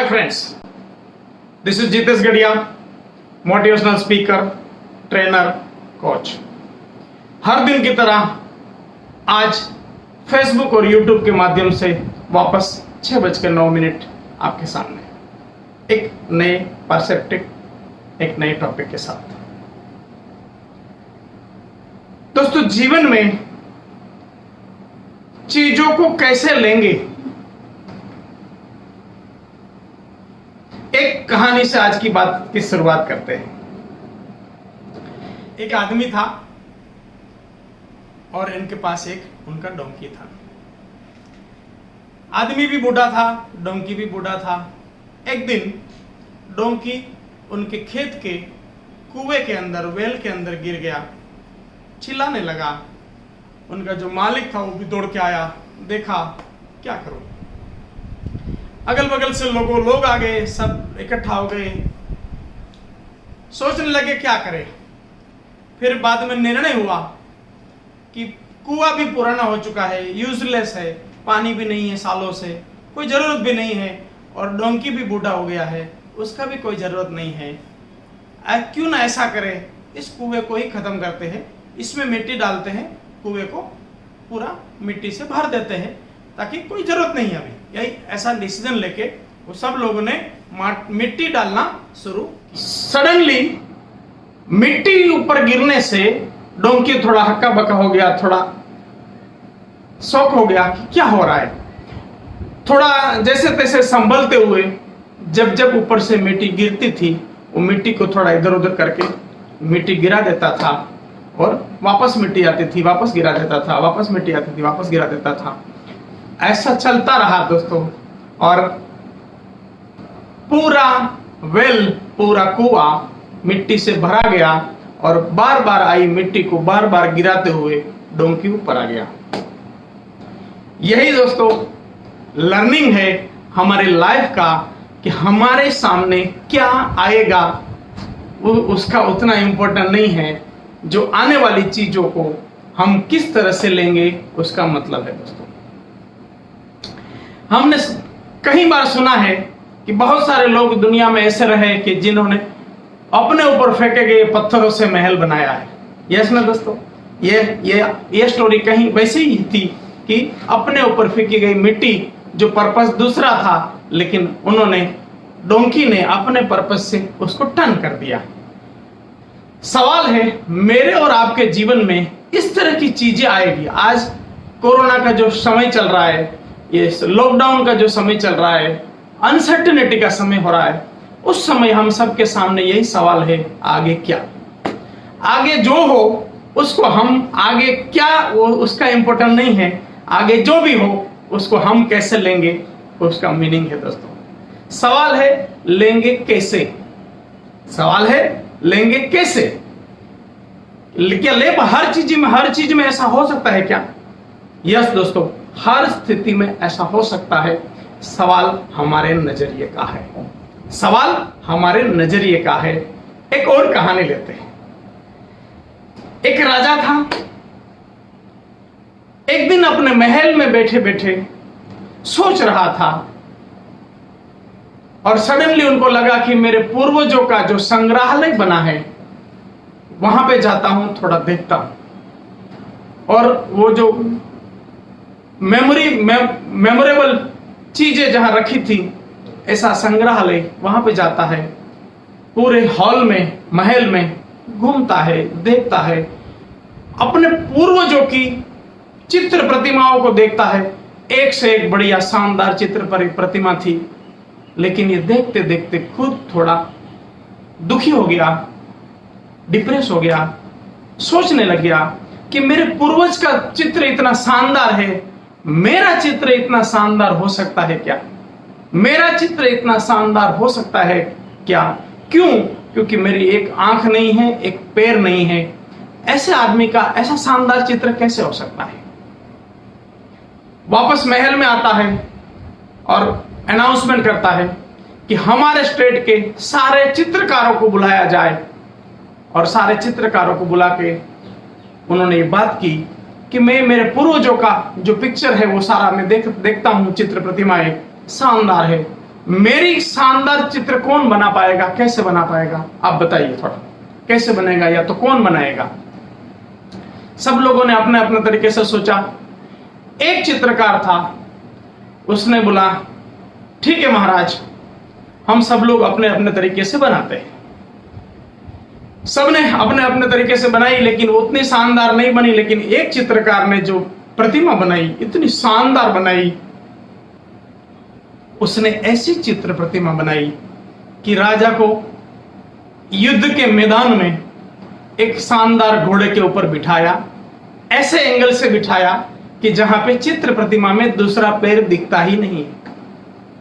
Hi friends, this is Jitesh Gadia, motivational speaker, trainer, coach. हर दिन की तरह आज Facebook और YouTube के माध्यम से वापस 6:09 आपके सामने एक नए पर्सपेक्टिव, एक नए टॉपिक के साथ। दोस्तों, जीवन में चीजों को कैसे लेंगे, एक कहानी से आज की बात की शुरुआत करते हैं। एक आदमी था और इनके पास एक उनका डोंकी था। आदमी भी बूढ़ा था, डोंकी भी बूढ़ा था। एक दिन डोंकी उनके खेत के कुएं के अंदर, वेल के अंदर गिर गया, चिल्लाने लगा। उनका जो मालिक था वो भी दौड़ के आया, देखा क्या करूं। अगल बगल से लोग आ गए, सब इकट्ठा हो गए, सोचने लगे क्या करें। फिर बाद में निर्णय हुआ कि कुआं भी पुराना हो चुका है, यूजलेस है, पानी भी नहीं है सालों से, कोई जरूरत भी नहीं है, और डोंकी भी बूढ़ा हो गया है, उसका भी कोई जरूरत नहीं है। क्यों ना ऐसा करें, इस कुएं को ही खत्म करते हैं, इसमें मिट्टी डालते हैं, कुएं को पूरा मिट्टी से भर देते हैं, ताकि कोई जरूरत नहीं है अभी। यही ऐसा डिसीजन लेके वो सब लोगों ने मिट्टी डालना शुरू की। सडनली मिट्टी ऊपर गिरने से डोंकी थोड़ा हक्का बक्का हो गया, थोड़ा शॉक हो गया कि क्या हो रहा है। थोड़ा जैसे तैसे संभलते हुए जब ऊपर से मिट्टी गिरती थी, वो मिट्टी को थोड़ा इधर उधर करके मिट्टी गिरा देता था, और वापस मिट्टी आती थी, वापस गिरा देता था, वापस मिट्टी आती थी, वापस गिरा देता था। ऐसा चलता रहा दोस्तों, और पूरा वेल, पूरा कुआं मिट्टी से भरा गया, और बार बार आई मिट्टी को बार बार गिराते हुए डोंकी ऊपर आ गया। यही दोस्तों लर्निंग है हमारे लाइफ का, कि हमारे सामने क्या आएगा वो उसका उतना इंपॉर्टेंट नहीं है, जो आने वाली चीजों को हम किस तरह से लेंगे उसका मतलब है। दोस्तों, हमने कई बार सुना है कि बहुत सारे लोग दुनिया में ऐसे रहे कि जिन्होंने अपने ऊपर फेंके गए पत्थरों से महल बनाया है। यस ना दोस्तों, ये स्टोरी कहीं वैसी ही थी कि अपने ऊपर फेंकी गई मिट्टी, जो पर्पस दूसरा था, लेकिन उन्होंने, डोंकी ने अपने पर्पस से उसको टर्न कर दिया। सवाल है, मेरे और आपके जीवन में इस तरह की चीजें आएगी। आज कोरोना का जो समय चल रहा है, ये लॉकडाउन का जो समय चल रहा है, अनसर्टेनिटी का समय हो रहा है, उस समय हम सबके सामने यही सवाल है, आगे क्या, आगे जो हो उसको हम, आगे क्या वो उसका इंपॉर्टेंट नहीं है, आगे जो भी हो उसको हम कैसे लेंगे उसका मीनिंग है। दोस्तों, सवाल है लेंगे कैसे, सवाल है लेंगे कैसे। क्या ले हर चीज में ऐसा हो सकता है क्या? यस दोस्तों, हर स्थिति में ऐसा हो सकता है। सवाल हमारे नजरिए का है, सवाल हमारे नजरिए का है। एक और कहानी लेते हैं। एक राजा था, एक दिन अपने महल में बैठे बैठे सोच रहा था, और सडनली उनको लगा कि मेरे पूर्वजों का जो संग्रहालय बना है वहां पे जाता हूं, थोड़ा देखता हूं, और वो जो मेमोरेबल चीजें जहां रखी थी, ऐसा संग्रहालय, वहां पे जाता है, पूरे हॉल में, महल में घूमता है, देखता है, अपने पूर्वजों की चित्र प्रतिमाओं को देखता है। एक से एक बढ़िया शानदार चित्र पर प्रतिमा थी, लेकिन ये देखते देखते खुद थोड़ा दुखी हो गया, डिप्रेस हो गया, सोचने लग गया कि मेरे पूर्वज का चित्र इतना शानदार है, मेरा चित्र इतना शानदार हो सकता है क्या? मेरा चित्र इतना शानदार हो सकता है क्या? क्यों? क्योंकि मेरी एक आंख नहीं है, एक पैर नहीं है। ऐसे आदमी का ऐसा शानदार चित्र कैसे हो सकता है? वापस महल में आता है और अनाउंसमेंट करता है कि हमारे स्टेट के सारे चित्रकारों को बुलाया जाए, और सारे चित्रकारों को बुला के उन्होंने ये बात की कि मैं मेरे पूर्वजों का जो पिक्चर है वो सारा मैं देखता हूँ, चित्र प्रतिमाएं शानदार है, मेरी शानदार चित्र कौन बना पाएगा, कैसे बना पाएगा, आप बताइए थोड़ा, कैसे बनेगा या तो कौन बनाएगा। सब लोगों ने अपने अपने तरीके से सोचा। एक चित्रकार था, उसने बोला ठीक है महाराज, हम सब लोग अपने अपने तरीके से बनाते हैं। सबने अपने अपने तरीके से बनाई, लेकिन वो उतनी शानदार नहीं बनी। लेकिन एक चित्रकार ने जो प्रतिमा बनाई, इतनी शानदार बनाई, उसने ऐसी चित्र प्रतिमा बनाई कि राजा को युद्ध के मैदान में एक शानदार घोड़े के ऊपर बिठाया, ऐसे एंगल से बिठाया कि जहां पे चित्र प्रतिमा में दूसरा पैर दिखता ही नहीं है।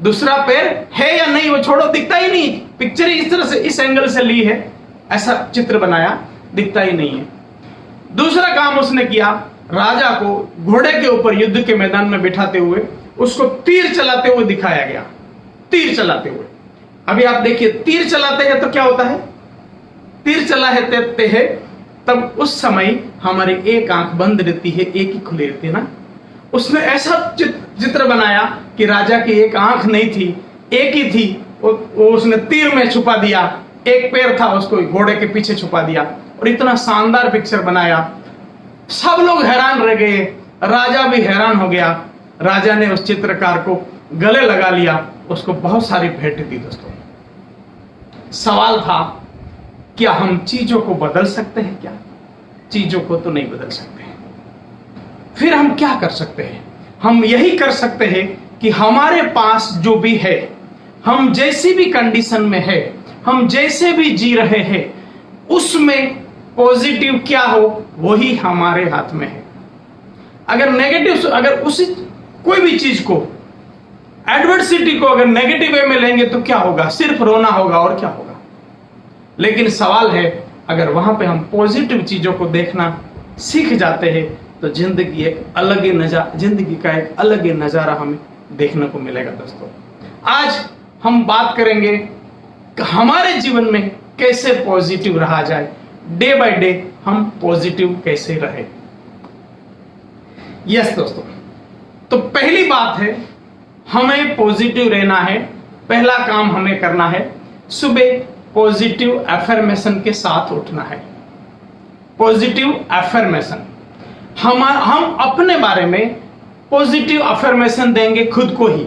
दूसरा पैर है या नहीं वो छोड़ो, दिखता ही नहीं। पिक्चर इस तरह से, इस एंगल से ली है, ऐसा चित्र बनाया, दिखता ही नहीं है। दूसरा काम उसने किया, राजा को घोड़े के ऊपर युद्ध के मैदान में बिठाते हुए उसको तीर चलाते हुए दिखाया गया। तीर चलाते हुए, अभी आप देखिए, तीर चलाते हैं तो क्या होता है, तीर चलाते हैं तब उस समय हमारी एक आंख बंद रहती है, एक ही खुली रहती है ना। उसने ऐसा चित्र बनाया कि राजा की एक आंख नहीं थी, एक ही थी, वो उसने तीर में छुपा दिया। एक पैर था, उसको घोड़े के पीछे छुपा दिया, और इतना शानदार पिक्चर बनाया। सब लोग हैरान रह गए, राजा भी हैरान हो गया। राजा ने उस चित्रकार को गले लगा लिया, उसको बहुत सारी भेंट दी। दोस्तों, सवाल था क्या हम चीजों को बदल सकते हैं? क्या चीजों को तो नहीं बदल सकते। फिर हम क्या कर सकते हैं? हम यही कर सकते हैं कि हमारे पास जो भी है, हम जैसी भी कंडीशन में है, हम जैसे भी जी रहे हैं, उसमें पॉजिटिव क्या हो वही हमारे हाथ में है। अगर नेगेटिव, अगर उसी कोई भी चीज को, एडवर्सिटी को अगर नेगेटिव वे में लेंगे तो क्या होगा? सिर्फ रोना होगा, और क्या होगा। लेकिन सवाल है, अगर वहां पे हम पॉजिटिव चीजों को देखना सीख जाते हैं तो जिंदगी का एक अलग ही नजारा हमें देखने को मिलेगा। दोस्तों, आज हम बात करेंगे कि हमारे जीवन में कैसे पॉजिटिव रहा जाए, डे बाय डे हम पॉजिटिव कैसे रहे। यस दोस्तों, तो पहली बात है, हमें पॉजिटिव रहना है। पहला काम हमें करना है, सुबह पॉजिटिव अफर्मेशन के साथ उठना है। पॉजिटिव अफर्मेशन, हम अपने बारे में पॉजिटिव अफर्मेशन देंगे खुद को ही।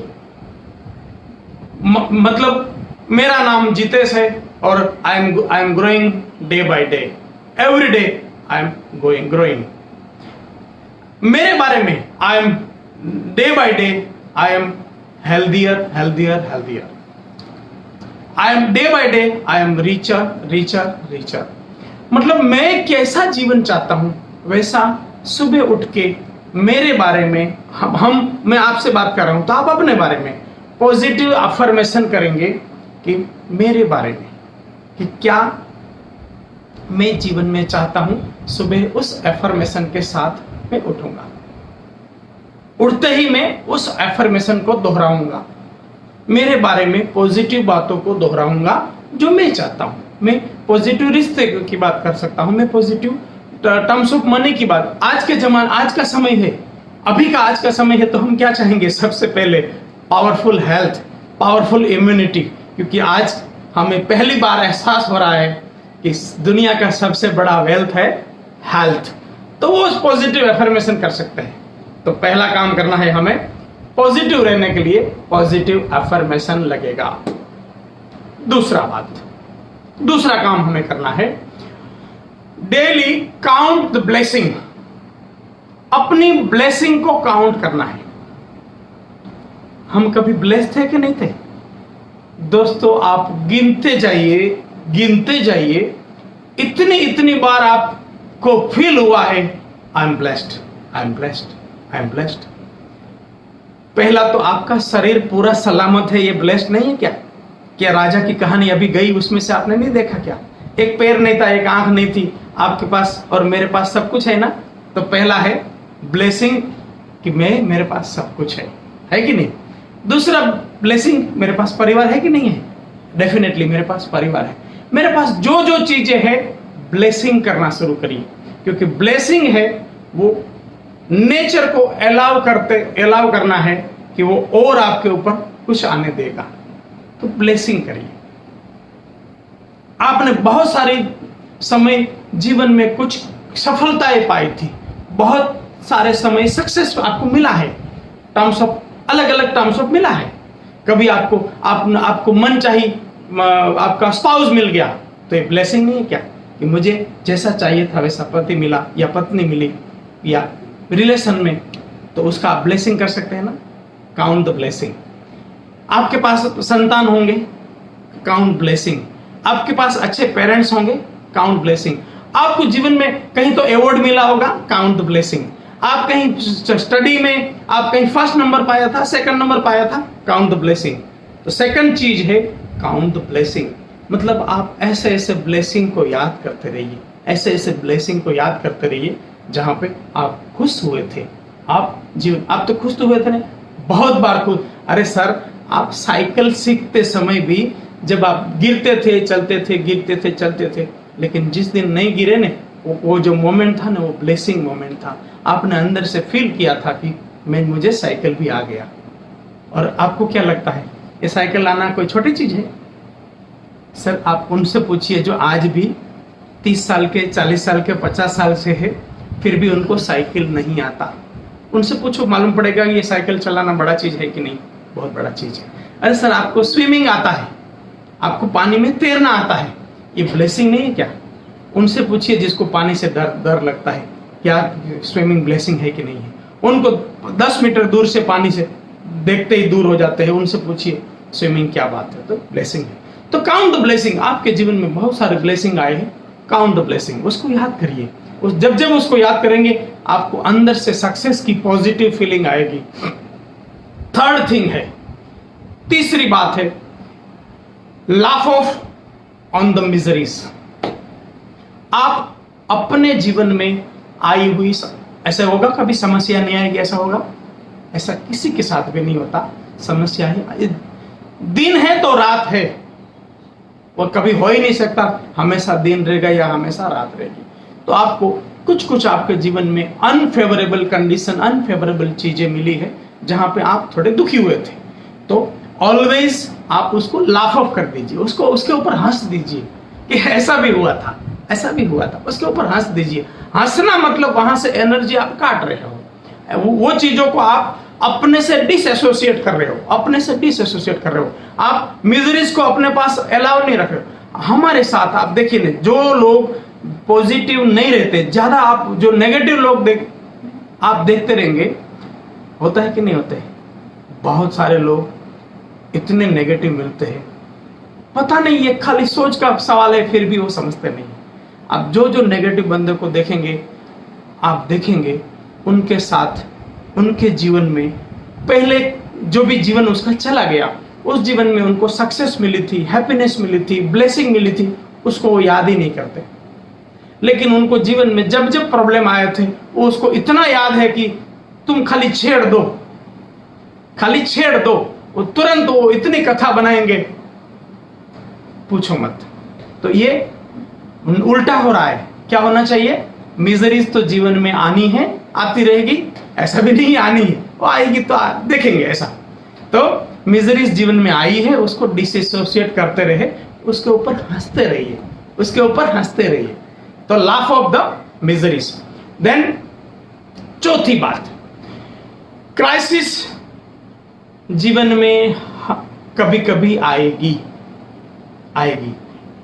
मतलब मेरा नाम जितेश है और I am growing day by day, every day I am growing. मेरे बारे में I am day by day I am healthier healthier healthier, I am day by day I am richer richer richer. मतलब मैं कैसा जीवन चाहता हूं वैसा सुबह उठ के मेरे बारे में मैं आपसे बात कर रहा हूं तो आप अपने बारे में पॉजिटिव अफर्मेशन करेंगे कि मेरे बारे में कि क्या मैं जीवन में चाहता हूं। सुबह उस अफर्मेशन के साथ मैं उठूंगा, उठते ही मैं उस अफर्मेशन को दोहराऊंगा, मेरे बारे में पॉजिटिव बातों को दोहराऊंगा जो मैं चाहता हूं। मैं पॉजिटिव रिश्ते की बात कर सकता हूं, मैं पॉजिटिव टर्म्स ऑफ मनी की बात। आज का समय है, अभी का आज का समय है, तो हम क्या चाहेंगे? सबसे पहले पावरफुल हेल्थ, पावरफुल इम्यूनिटी, क्योंकि आज हमें पहली बार एहसास हो रहा है कि दुनिया का सबसे बड़ा वेल्थ है हेल्थ। तो वो पॉजिटिव अफर्मेशन कर सकते हैं। तो पहला काम करना है हमें, पॉजिटिव रहने के लिए पॉजिटिव अफर्मेशन लगेगा। दूसरा काम हमें करना है, डेली काउंट द ब्लेसिंग। अपनी ब्लेसिंग को काउंट करना है। हम कभी ब्लेस्ड थे कि नहीं थे? दोस्तों, आप गिनते जाइए, इतनी बार आपको फील हुआ है I am blessed, I am blessed, I am blessed. पहला तो आपका शरीर पूरा सलामत है, ये ब्लेस्ड नहीं है क्या? क्या राजा की कहानी अभी गई, उसमें से आपने नहीं देखा क्या? एक पैर नहीं था, एक आंख नहीं थी, आपके पास और मेरे पास सब कुछ है ना। तो पहला है ब्लेसिंग कि मेरे पास सब कुछ है कि नहीं। दूसरा ब्लेसिंग, मेरे पास परिवार है कि नहीं है? डेफिनेटली मेरे पास परिवार है। मेरे पास जो चीजें है, ब्लेसिंग करना शुरू करिए, क्योंकि ब्लेसिंग है वो नेचर को अलाउ करना है कि वो और आपके ऊपर कुछ आने देगा। तो ब्लेसिंग करिए। आपने बहुत सारे समय जीवन में कुछ सफलताएं पाई थी, बहुत सारे समय सक्सेस आपको मिला है, टर्म्स ऑफ अलग अलग टर्म्स ऑफ मिला है। कभी आपको मन चाहिए, आपका स्पाउस मिल गया, तो ये ब्लेसिंग नहीं है क्या कि मुझे जैसा चाहिए था वैसा पति मिला या पत्नी मिली, या रिलेशन में, तो उसका आप ब्लेसिंग कर सकते हैं ना, काउंट द ब्लेसिंग। आपके पास संतान होंगे, काउंट ब्लेसिंग। आपके पास अच्छे पेरेंट्स होंगे, काउंट ब्लेसिंग। आपको जीवन में कहीं तो अवार्ड मिला होगा, काउंट द ब्लेसिंग। आप कहीं स्टडी में आप कहीं फर्स्ट नंबर पाया था, सेकंड नंबर पाया था, काउंट द ब्लेसिंग। तो सेकंड चीज है काउंट द ब्लेसिंग। मतलब आप ऐसे ऐसे ब्लेसिंग को याद करते रहिए, ऐसे ऐसे ब्लेसिंग को याद करते रहिए जहां पे आप खुश हुए थे। आप तो खुश तो हुए थे ना, बहुत बार खुश। अरे सर, आप साइकिल सीखते समय भी जब आप गिरते थे चलते थे, गिरते थे चलते थे, लेकिन जिस दिन नहीं गिरे ने, वो जो मोमेंट था ना, वो ब्लेसिंग मोमेंट था। आपने अंदर से फील किया था कि मुझे साइकिल भी आ गया। और आपको क्या लगता है, ये साइकिल लाना कोई छोटी चीज है? सर, आप उनसे पूछिए जो आज भी 30 साल के, 40 साल के, 50 साल से है, फिर भी उनको साइकिल नहीं आता। उनसे पूछो, मालूम पड़ेगा ये साइकिल चलाना बड़ा चीज है कि नहीं, बहुत बड़ा चीज है। अरे सर, आपको स्विमिंग आता है, आपको पानी में तैरना आता है, ये ब्लेसिंग नहीं है क्या? उनसे पूछिए जिसको पानी से डर लगता है, क्या स्विमिंग ब्लेसिंग है कि नहीं है? उनको 10 मीटर दूर से पानी से देखते ही दूर हो जाते हैं, उनसे पूछिए स्विमिंग क्या बात है, तो ब्लेसिंग है। तो काउंट द ब्लेसिंग। आपके जीवन में बहुत सारे ब्लेसिंग आए हैं, काउंट द ब्लेसिंग, उसको याद करिए। जब उसको याद करेंगे, आपको अंदर से सक्सेस की पॉजिटिव फीलिंग आएगी। थर्ड थिंग है, तीसरी बात है, laugh of on the miseries. आप अपने जीवन में आई हुई, ऐसा होगा कभी समस्या नहीं आएगी, ऐसा होगा? ऐसा किसी के साथ भी नहीं होता। समस्या ही, दिन है तो रात है, वो कभी हो ही नहीं सकता हमेशा दिन रहेगा या हमेशा रात रहेगी। तो आपको कुछ आपके जीवन में अनफेवरेबल कंडीशन, अनफेवरेबल चीजें मिली है जहां पे आप थोड़े दुखी हुए थे, तो ऑलवेज आप उसको लाफ ऑफ कर दीजिए, उसको उसके ऊपर हंस दीजिए कि ऐसा भी हुआ था, ऐसा भी हुआ था, उसके ऊपर हंस दीजिए। हंसना मतलब वहां से एनर्जी आप काट रहे हो, वो चीजों को आप अपने से डिसएसोसिएट कर रहे हो, अपने से डिसएसोसिएट कर रहे हो। आप मिजरीज को अपने पास अलाउ नहीं रख रहे हो। हमारे साथ आप देखिए ना, जो लोग पॉजिटिव नहीं रहते, ज्यादा आप जो नेगेटिव लोग आप देखते रहेंगे, होता है कि नहीं होता है? बहुत सारे लोग इतने नेगेटिव मिलते हैं, पता नहीं ये खाली सोच का सवाल है, फिर भी वो समझते नहीं। आप जो नेगेटिव बंदे को देखेंगे, आप देखेंगे उनके साथ, उनके जीवन में पहले जो भी जीवन उसका चला गया, उस जीवन में उनको सक्सेस मिली थी, हैप्पीनेस मिली थी, ब्लेसिंग मिली थी, उसको वो याद ही नहीं करते। लेकिन उनको जीवन में जब जब प्रॉब्लम आए थे, वो उसको इतना याद है कि तुम खाली छेड़ दो, खाली छेड़ दो, वो तुरंत वो इतनी कथा बनाएंगे, पूछो मत। तो ये उल्टा हो रहा है। क्या होना चाहिए? मिजरीज तो जीवन में आनी है, आती रहेगी, ऐसा भी नहीं आनी है, वो आएगी तो देखेंगे ऐसा। तो मिजरीज जीवन में आई है, उसको डिसएसोसिएट करते रहे, उसके ऊपर हंसते रहिए, उसके ऊपर हंसते रहिए। तो laugh off the miseries. Then चौथी बात, क्राइसिस जीवन में कभी कभी आएगी।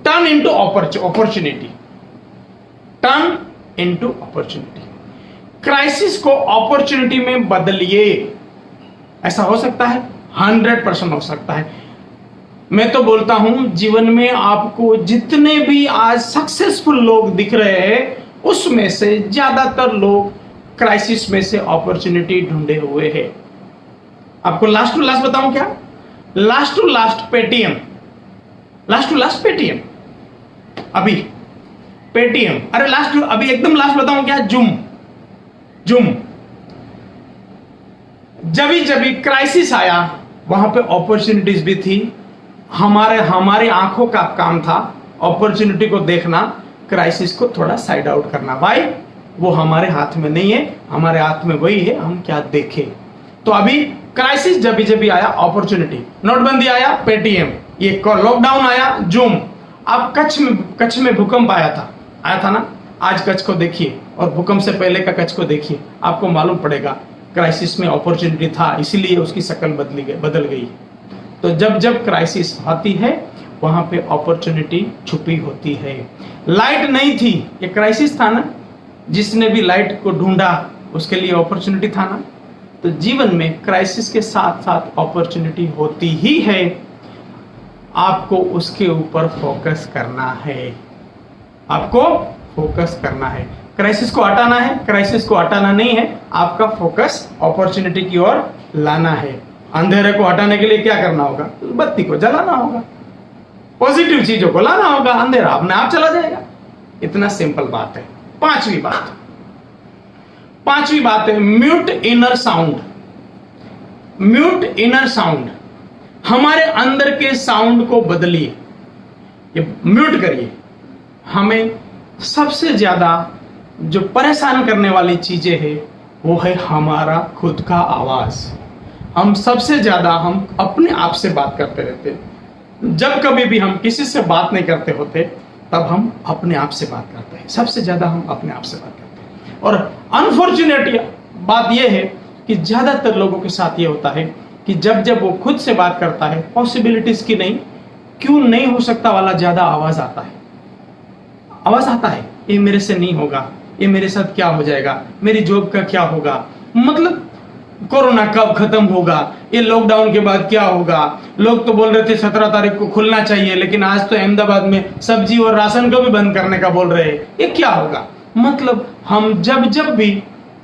Turn into opportunity, turn into opportunity. Crisis को अपॉर्चुनिटी में बदलिए। ऐसा हो सकता है, 100% हो सकता है। मैं तो बोलता हूं, जीवन में आपको जितने भी आज सक्सेसफुल लोग दिख रहे हैं, उसमें से ज्यादातर लोग क्राइसिस में से अपॉर्चुनिटी ढूंढे हुए हैं। आपको लास्ट टू लास्ट बताऊं क्या? Last to last Paytm, last to last Paytm, अभी पेटीएम, अरे लास्ट अभी एकदम लास्ट बताऊं क्या? जूम। जब क्राइसिस आया, वहां पे अपॉर्चुनिटीज भी थी। हमारे आंखों का काम था अपॉर्चुनिटी को देखना, क्राइसिस को थोड़ा साइड आउट करना। भाई, वो हमारे हाथ में नहीं है, हमारे हाथ में वही है हम क्या देखें। तो अभी क्राइसिस जब आया, अपॉर्चुनिटी, नोटबंदी आया, पेटीएम, ये लॉकडाउन आया, जूम, आप कच्छ में भूकंप आया था ना। आज कच्छ को देखिए और भूकंप से पहले का कच्छ को देखिए, आपको मालूम पड़ेगा क्राइसिस में अपॉर्चुनिटी था, इसीलिए उसकी शक्ल बदल गई। तो जब जब क्राइसिस आती है वहां पे अपॉर्चुनिटी छुपी होती है। लाइट नहीं थी, ये क्राइसिस था ना, जिसने भी लाइट को ढूंढा उसके लिए अपॉर्चुनिटी था ना। तो जीवन में क्राइसिस के साथ साथ अपॉर्चुनिटी होती ही है, आपको उसके ऊपर फोकस करना है, आपको फोकस करना है। क्राइसिस को हटाना है, क्राइसिस को हटाना नहीं है, आपका फोकस अपॉर्चुनिटी की ओर लाना है। अंधेरे को हटाने के लिए क्या करना होगा? बत्ती को जलाना होगा, पॉजिटिव चीजों को लाना होगा, अंधेरा अपने आप चला जाएगा। इतना सिंपल बात है। पांचवी बात है mute inner sound. Mute inner sound, हमारे अंदर के साउंड को बदलिए, ये म्यूट करिए। हमें सबसे ज्यादा जो परेशान करने वाली चीजें है वो है हमारा खुद का आवाज। हम सबसे ज्यादा हम अपने आप से बात करते रहते हैं। जब कभी भी हम किसी से बात नहीं करते होते तब हम अपने आप से बात करते हैं, सबसे ज्यादा हम अपने आप से बात करते हैं। और अनफॉर्चुनेट बात यह है कि ज्यादातर लोगों के साथ ये होता है कि जब जब वो खुद से बात करता है, पॉसिबिलिटीज की नहीं, क्यों नहीं हो सकता वाला ज्यादा आवाज आता है। ये मेरे से नहीं होगा, ये मेरे साथ क्या हो जाएगा, मेरी जॉब का क्या होगा, मतलब कोरोना कब खत्म होगा, ये लॉकडाउन के बाद क्या होगा। लोग तो बोल रहे थे 17 तारीख को खुलना चाहिए, लेकिन आज तो अहमदाबाद में सब्जी और राशन को भी बंद करने का बोल रहे हैं, ये क्या होगा। मतलब हम जब भी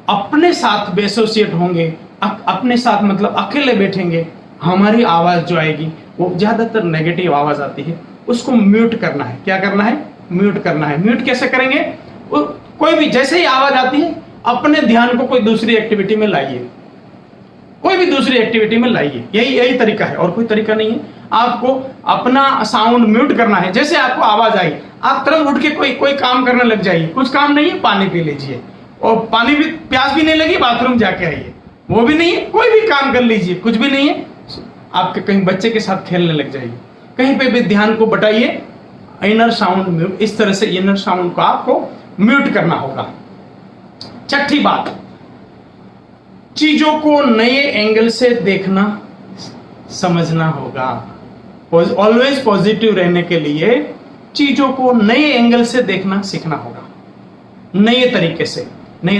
अपने साथ एसोसिएट होंगे, अपने साथ मतलब अकेले बैठेंगे, हमारी आवाज जो आएगी वो ज्यादातर नेगेटिव आवाज आती है। उसको म्यूट करना है। क्या करना है? म्यूट करना है। म्यूट कैसे करेंगे? कोई भी जैसे ही आवाज आती है अपने ध्यान को कोई दूसरी एक्टिविटी में लाइए, कोई भी दूसरी एक्टिविटी में लाइए। यही तरीका है और कोई तरीका नहीं है। आपको अपना साउंड म्यूट करना है। जैसे आपको आवाज आई, आप तुरंत उठ के कोई काम करने लग जाइए। कुछ काम नहीं है, पानी पी लीजिए, और पानी भी, प्यास भी नहीं लगी, बाथरूम जाके आइए, वो भी नहीं है, कोई भी काम कर लीजिए, कुछ भी नहीं है। आपके कहीं बच्चे के साथ खेलने लग जाइए, कहीं पे भी ध्यान को बटाइए। इनर साउंड म्यूट, इस तरह से इनर साउंड को आपको म्यूट करना होगा। छठी बात, चीजों को नए एंगल से देखना समझना होगा। ऑलवेज पॉजिटिव रहने के लिए चीजों को नए एंगल से देखना सीखना होगा, नए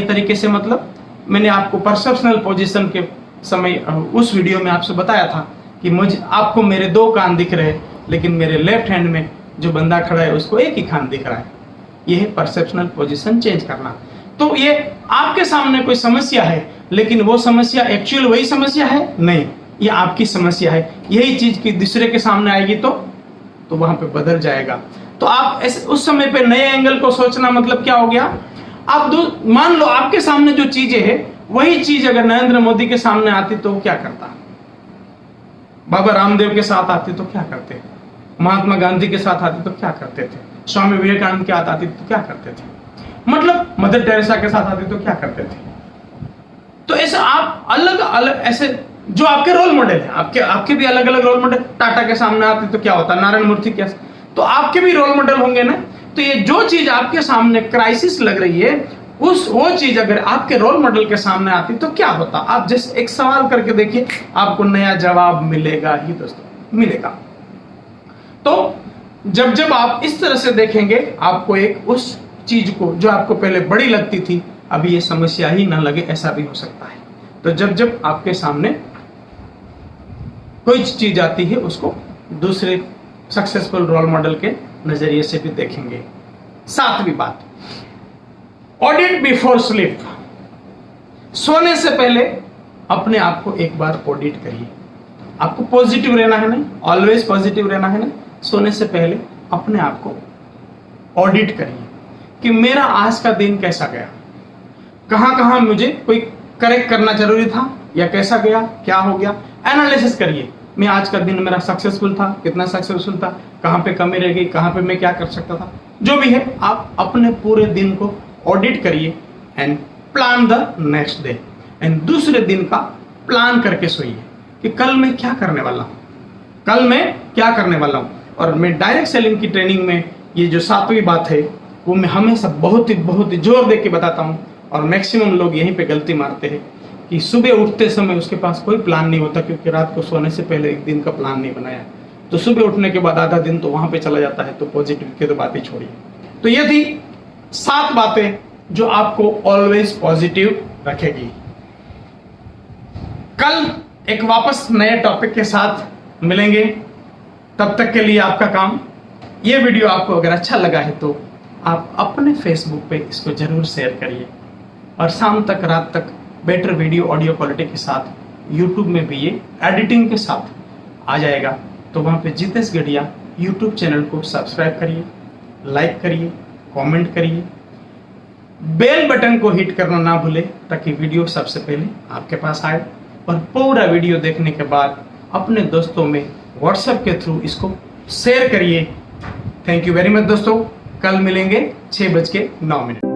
तरीके से मतलब मैंने आपको परसेप्शनल पोजीशन के समय उस वीडियो में आपसे बताया था कि आपको मेरे 2 कान दिख रहे हैं, लेकिन मेरे लेफ्ट हैंड में जो बंदा खड़ा है उसको एक ही कान दिख रहा है। यह है परसेप्शनल पोजीशन चेंज करना। तो ये आपके सामने कोई समस्या है, लेकिन वो समस्या एक्चुअल वही समस्या है नहीं, ये आपकी समस्या है। यही चीज की दूसरे के सामने आएगी तो वहां पे बदल जाएगा। तो आप ऐसे उस समय पे नए एंगल को सोचना मतलब क्या हो गया? आप मान लो आपके सामने जो चीजें है वही चीज अगर नरेंद्र मोदी के सामने आती तो क्या करता, बाबा रामदेव के साथ आती तो क्या करते, महात्मा गांधी के साथ आती तो क्या करते थे, स्वामी विवेकानंद के साथ आती तो क्या करते थे, मतलब मदर टेरेसा के साथ आती तो क्या करते थे। तो ऐसे आप अलग अलग ऐसे जो आपके रोल मॉडल है, आपके भी अलग अलग रोल मॉडल, टाटा के सामने आते तो क्या होता, नारायण मूर्ति के, तो आपके भी रोल मॉडल होंगे ना। तो ये जो चीज आपके सामने क्राइसिस लग रही है, वो चीज अगर आपके रोल मॉडल के सामने आती तो क्या होता। आप जैसे एक सवाल करके देखिए, आपको नया जवाब मिलेगा ही दोस्तों, मिलेगा। तो जब आप इस तरह से देखेंगे, आपको एक उस चीज को जो आपको पहले बड़ी लगती थी, अभी ये समस्या ही ना लगे, ऐसा भी हो सकता है। तो जब आपके सामने कोई चीज आती है, उसको दूसरे सक्सेसफुल रोल मॉडल के नजरिए से भी देखेंगे। 7वीं बात, ऑडिट बिफोर स्लीप। सोने से पहले अपने आप को एक बार ऑडिट करिए। आपको पॉजिटिव रहना है ना, ऑलवेज पॉजिटिव रहना है ना। सोने से पहले अपने आप को ऑडिट करिए कि मेरा आज का दिन कैसा गया, कहां मुझे कोई करेक्ट करना जरूरी था या कैसा गया, क्या हो गया। एनालिसिस करिए, मैं आज का दिन मेरा सक्सेसफुल था, कितना सक्सेसफुल था, कहां पे कमी रह गई, कहां पे मैं क्या कर सकता था। जो भी है, आप अपने पूरे दिन को ऑडिट करिए and plan the next day. And दूसरे दिन का प्लान करके सोइए कि कल मैं क्या करने वाला हूं, कल मैं क्या करने वाला हूँ। और मैं डायरेक्ट सेलिंग की ट्रेनिंग में ये जो 7वीं बात है वो मैं हमेशा बहुत ही जोर दे के बताता हूँ। और मैक्सिमम लोग यहीं पे गलती मारते हैं कि सुबह उठते समय उसके पास कोई प्लान नहीं होता, क्योंकि रात को सोने से पहले एक दिन का प्लान नहीं बनाया, तो सुबह उठने के बाद आधा दिन तो वहां पे चला जाता है। तो पॉजिटिव की तो बात ही छोड़िए। तो ये थी 7 बातें जो आपको ऑलवेज पॉजिटिव रखेगी। कल एक वापस नए टॉपिक के साथ मिलेंगे, तब तक के लिए आपका काम। ये वीडियो आपको अगर अच्छा लगा है तो आप अपने फेसबुक पे इसको जरूर शेयर करिए, और शाम तक रात तक बेटर वीडियो ऑडियो क्वालिटी के साथ यूट्यूब में भी ये एडिटिंग के साथ आ जाएगा। तो वहाँ पे जितेश गढ़िया यूट्यूब चैनल को सब्सक्राइब करिए, लाइक करिए, कमेंट करिए, बेल बटन को हिट करना ना भूले ताकि वीडियो सबसे पहले आपके पास आए। और पूरा वीडियो देखने के बाद अपने दोस्तों में व्हाट्सएप के थ्रू इसको शेयर करिए। थैंक यू वेरी मच दोस्तों। कल मिलेंगे 6:09।